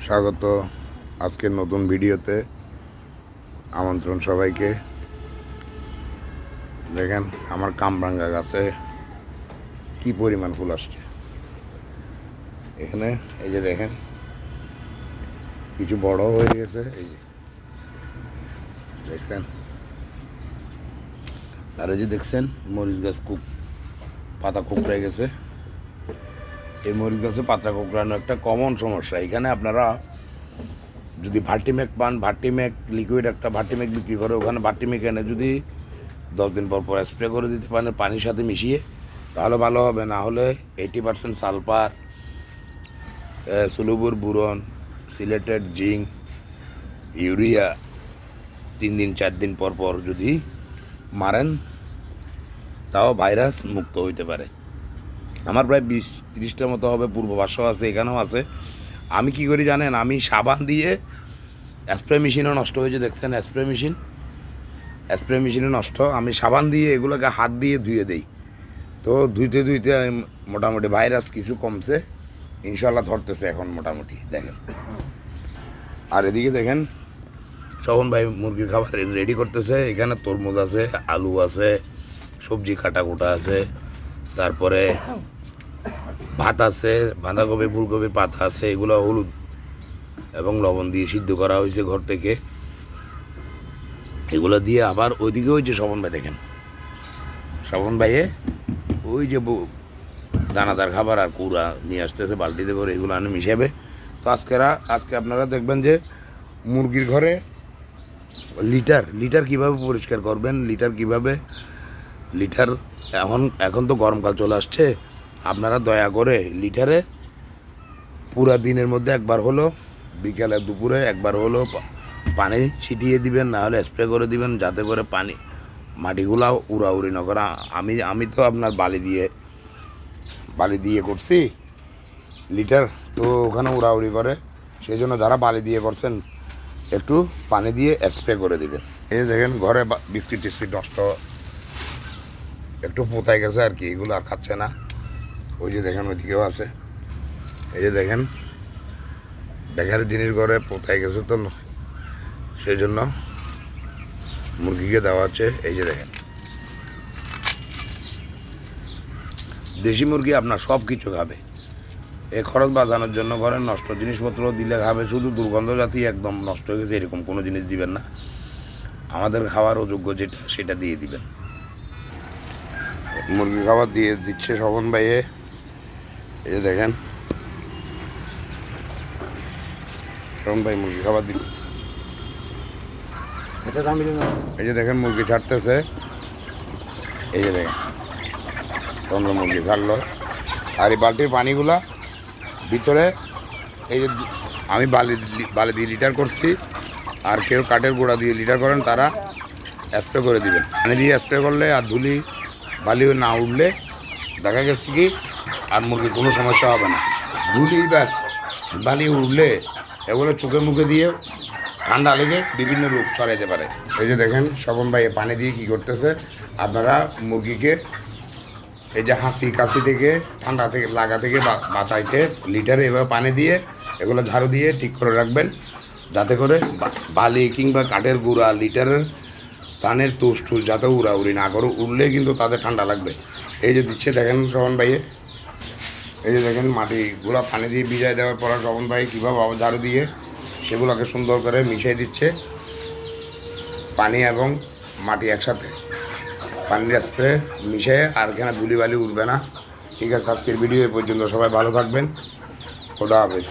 স্বাগত আজকের নতুন ভিডিওতে। আমন্ত্রণ সবাইকে। দেখেন আমার কামরাঙ্গা গাছে কি পরিমাণ ফুল আসছে এখানে। এই যে দেখেন কিছু বড় হয়ে গেছে, এই যে দেখছেন। আর এই যে দেখছেন মরিচ গাছ খুব পাতা কোঁকড়ে গেছে। এই মরিচ গাছে পাতা কোঁকড়ানো একটা কমন সমস্যা। এখানে আপনারা যদি ভার্টিম্যাক পান, ভার্টিম্যাক লিকুইড একটা ভার্টিম্যাক বিক্রি করে, ওখানে ভার্টিম্যাক এনে যদি 10 দিন পর পর স্প্রে করে দিতে পারেন পানির সাথে মিশিয়ে, তাহলে ভালো হবে। না হলে 80% সালফার, সুলুবুর বুরন, সিলেটেড জিঙ্ক, ইউরিয়া 3 দিন 4 দিন পর পর যদি মারেন, তাও ভাইরাস মুক্ত হইতে পারে। আমার প্রায় 20-30টার মতো হবে, পূর্ববাসও আছে, এখানেও আছে। আমি কি করি জানেন, আমি সাবান দিয়ে, স্প্রে মেশিনও নষ্ট হয়েছে দেখছেন, স্প্রে মেশিনও নষ্ট, আমি সাবান দিয়ে এগুলোকে হাত দিয়ে ধুয়ে দিই। তো ধুইতে ধুইতে মোটামুটি ভাইরাস কিছু কমছে, ইনশাল্লাহ ধরতেছে এখন মোটামুটি। দেখেন আর এদিকে দেখেন শোভন ভাই মুরগির খাবার রেডি করতেছে। এখানে তরমুজ আছে, আলু আছে, সবজি কাটা কুটা আছে, তারপরে ভাত আছে, বাঁধাকপি ফুলকপির পাতা আছে, এগুলো হলুদ এবং লবণ দিয়ে সিদ্ধ করা হয়েছে ঘর থেকে। এগুলো দিয়ে আবার ওইদিকে ওই যে শোভন ভাই দেখেন, শোভন ভাইয়ে ওই যে দানাদার খাবার আর কুড়া নিয়ে আসতেছে বালতিতে করে, এগুলো আনে মিশাবে। তো আজকে আপনারা দেখবেন যে মুরগির ঘরে লিটার কীভাবে পরিষ্কার করবেন, লিটার এখন তো গরমকাল চলে আসছে। আপনারা দয়া করে লিটারে পুরা দিনের মধ্যে একবার হলো, বিকেলে দুপুরে একবার হলো পানি ছিটিয়ে দিবেন, না হলে স্প্রে করে দিবেন, যাতে করে মাটিগুলা উড়াউড়ি না করে। আমি তো আপনার বালি দিয়ে করছি লিটার, তো ওখানে উড়াউড়ি করে, সেই জন্য যারা বালি দিয়ে করছেন একটু পানি দিয়ে স্প্রে করে দিবেন। এই দেখেন ঘরে বিস্কিট টিস্কিট নষ্ট একটু পোতায় গেছে আর কি, এগুলো আর খাচ্ছে না। ওই যে দেখেন ওইদিকেও আছে, এই যে দেখেন দেখার জিনিস ঘরে পোতায় গেছে, তো সেই জন্য মুরগিকে দেওয়া হচ্ছে। এই যে দেখেন দেশি মুরগি আপনার সব কিছু খাবে, এ খরচ বাঁচানোর জন্য ঘরের নষ্ট জিনিসপত্র দিলে খাবে। শুধু দুর্গন্ধ জাতি একদম নষ্ট হয়ে গেছে এরকম কোনো জিনিস দিবেন না, আমাদের খাওয়ার অযোগ্য যেটা সেটা দিয়ে দিবেন। মুরগি খাবার দিয়ে দিচ্ছে শোভন ভাইয়ে। এই যে দেখেন শোভন ভাই মুরগি খাবার দিচ্ছে। এই যে দেখেন মুরগি ছাড়তেছে, এই যে দেখেন তোমরা মুরগি ছাড়লো। আর এই বালতির পানিগুলা ভিতরে, এই যে আমি বালি দিয়ে লিটার করছি, আর কেউ কাঠের গোড়া দিয়ে লিটার করেন, তারা স্প্রে করে দিবেন। পানি দিয়ে স্প্রে করলে আর বালি না উঠলে দেখা গেছে কি আর মুরগির কোনো সমস্যা হবে না। ধুলি বা বালি উঠলে এগুলো চোখে মুখে দিয়ে ঠান্ডা লেগে বিভিন্ন রোগ ছড়াইতে পারে। এই যে দেখেন শোভন ভাই পানি দিয়ে কী করতেছে। আপনারা মুরগিকে এই যে হাঁচি কাশি থেকে, ঠান্ডা থেকে লাগা থেকে বাঁচাইতে লিটারে এভাবে পানি দিয়ে এগুলো ঝাড়ু দিয়ে ঠিক করে রাখবেন, যাতে করে বালি কিংবা কাঠের গুঁড়া লিটারের ধানের তুষ যাতে উড়াউড়ি না করে, উড়লে কিন্তু তাদের ঠান্ডা লাগবে। এই যে দিচ্ছে দেখেন শোভন ভাইয়ে, এই যে দেখেন মাটিগুলো পানি দিয়ে ভিজাই দেওয়ার পর শোভন ভাই কীভাবে আবার ঝাড়ু দিয়ে সেগুলোকে সুন্দর করে মিশিয়ে দিচ্ছে, পানি এবং মাটি একসাথে পানির স্প্রে মিশিয়ে। আর এখানে ধুলি বালি উঠবে না। ঠিক আছে, আজকের ভিডিও এ পর্যন্ত। সবাই ভালো থাকবেন, খোদা হাফেজ।